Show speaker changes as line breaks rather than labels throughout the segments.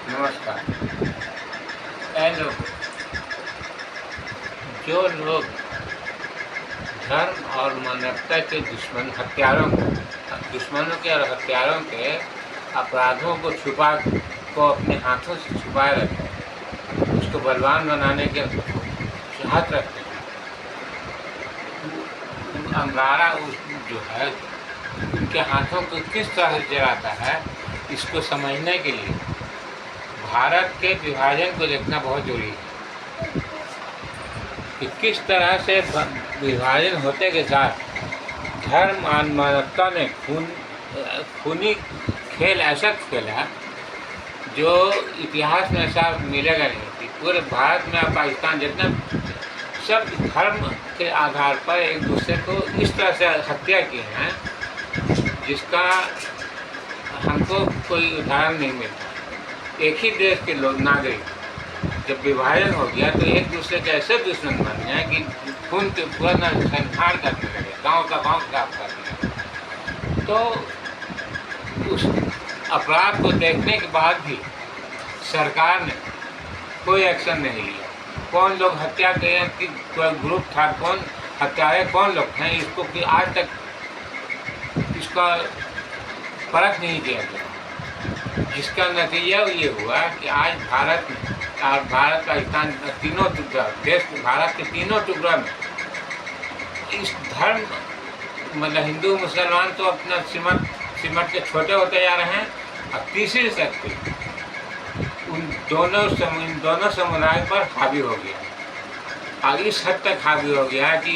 नमस्कार। ऐ लोग, जो लोग धर्म और मानवता के दुश्मनों के और हत्यारों के अपराधों को अपने हाथों से छुपाए रखते हैं, उसको बलवान बनाने के चाहत रखते हैं, अंगारा जो है उनके हाथों को किस तरह से जलाता है, इसको समझने के लिए भारत के विभाजन को देखना बहुत जरूरी है कि किस तरह से विभाजन होते के साथ धर्म और मानवता ने खूनी खेल ऐसा खेला जो इतिहास में ऐसा मिलेगा नहीं कि पूरे भारत में और पाकिस्तान जितना सब धर्म के आधार पर एक दूसरे को इस तरह से हत्या किए हैं जिसका हमको कोई उदाहरण नहीं मिलता। एक ही देश के लोग नागरिक जब विभाजन हो गया तो एक दूसरे के ऐसे दुश्मन बन गए कि खून के पूरा संहार करने लगे, गांव का गांव साफ करने लगे। तो उस अपराध को देखने के बाद भी सरकार ने कोई एक्शन नहीं लिया। कौन लोग हत्या किए, कोई ग्रुप था, कौन हत्यारे कौन लोग हैं, इसको कि आज तक इसका परख नहीं किया गया, जिसका नतीजा ये हुआ कि आज भारत में और भारत पाकिस्तान तीनों टुकड़ा देश भारत के तीनों टुकड़ा में इस धर्म मतलब हिंदू मुसलमान तो अपना सिमट के छोटे होते जा रहे हैं और तीसरी शक्ति इन दोनों समुदाय पर हावी हो गया और इस हद तक हावी हो गया कि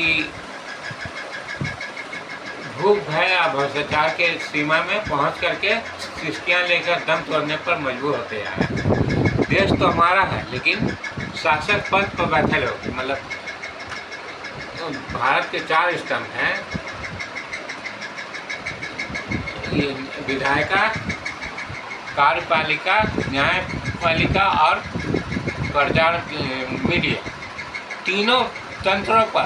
भूख भय और भ्रष्टाचार के सीमा में पहुंच करके सृष्टियाँ लेकर दम तोड़ने पर मजबूर होते जा रहे हैं। देश तो हमारा है लेकिन शासक पद पर बैठे लोग मतलब भारत के 4 स्तंभ हैं, ये विधायिका, कार्यपालिका, न्यायपालिका और प्रचार मीडिया, तीनों तंत्रों पर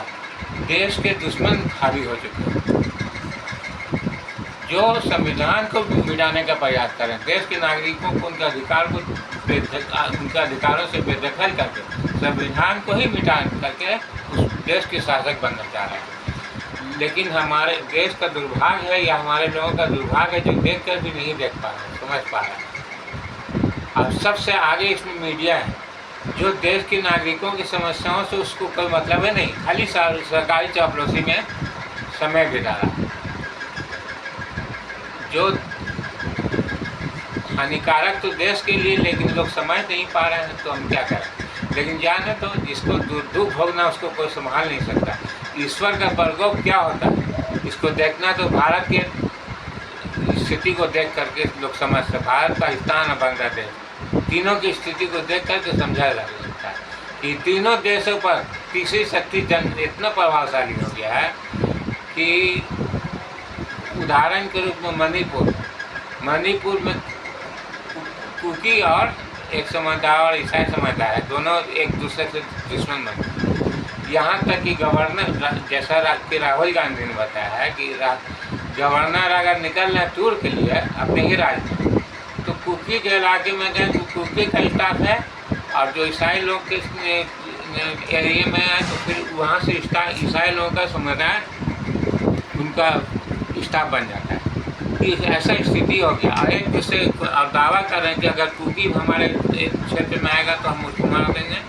देश के दुश्मन हावी हो चुके हैं जो संविधान को मिटाने का प्रयास करें, देश के नागरिकों को उनके अधिकारों से बेदखल करके संविधान को ही मिटा करके उस देश के शासक बनना चाह रहे हैं। लेकिन हमारे देश का दुर्भाग्य है या हमारे लोगों का दुर्भाग्य है जो देख कर भी नहीं देख पा रहे, समझ पा रहे। अब सबसे आगे इसमें मीडिया है जो देश के नागरिकों की समस्याओं से उसको कोई मतलब है नहीं, खाली सरकारी चापलूसी में समय बिता रहा है जो हानिकारक तो देश के लिए, लेकिन लोग समझ नहीं पा रहे हैं तो हम क्या करें। लेकिन जाने तो जिसको दुख भोगना उसको कोई संभाल नहीं सकता। ईश्वर का प्रकोप क्या होता है इसको देखना तो भारत के स्थिति को देख करके लोग समझते। भारत, पाकिस्तान और बांग्लादेश तीनों की स्थिति को देख करके समझा जा सकता है कि तीनों देशों पर तीसरी शक्ति इतना प्रभावशाली हो गया है कि उदाहरण के रूप में मणिपुर में कुकी और एक समुदाय और ईसाई समुदाय है, दोनों एक दूसरे से दुश्मन बने। यहाँ तक कि गवर्नर, जैसा कि राहुल गांधी ने बताया है कि गवर्नर अगर निकल रहे टूर के लिए अपने ही राज्य में तो कुकी के इलाके में गए तो कुकी का स्टाफ है और जो ईसाई लोग के एरिया में है तो फिर वहाँ से ईसाई लोगों का समुदाय उनका स्टाफ बन जाता है। ऐसा स्थिति हो गया और एक दूसरे और दावा कर रहे हैं कि अगर कुकी हमारे क्षेत्र में आएगा तो हम उसको मार देंगे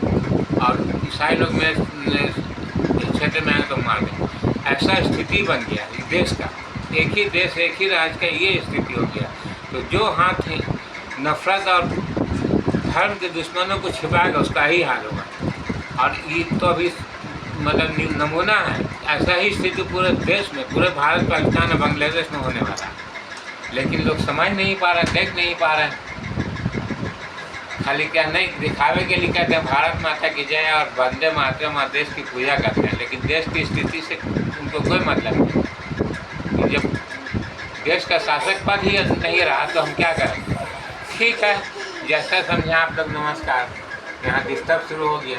और ईसाई लोग मेरे क्षेत्र में आएगा तो मार देंगे। ऐसा स्थिति बन गया देश का, एक ही देश एक ही राज्य का ये स्थिति हो गया। तो जो हाथ नफरत और धर्म के दुश्मनों को छिपाएगा उसका ही हाल होगा। और ये तो अभी मतलब नमूना है, ऐसा ही स्थिति पूरे देश में, पूरे भारत, पाकिस्तान और बांग्लादेश में होने वाला है। लेकिन लोग समझ नहीं पा रहे, देख नहीं पा रहे, खाली क्या नहीं दिखावे के लिए कहते हैं भारत माता की जय और वंदे मातरम और देश की पूजा करते हैं, लेकिन देश की स्थिति से उनको कोई मतलब नहीं। जब देश का शासक पद ही नहीं रहा तो हम क्या करें। ठीक है, जैसा समझे आप लोग। नमस्कार। यहाँ डिस्टर्ब शुरू हो गया।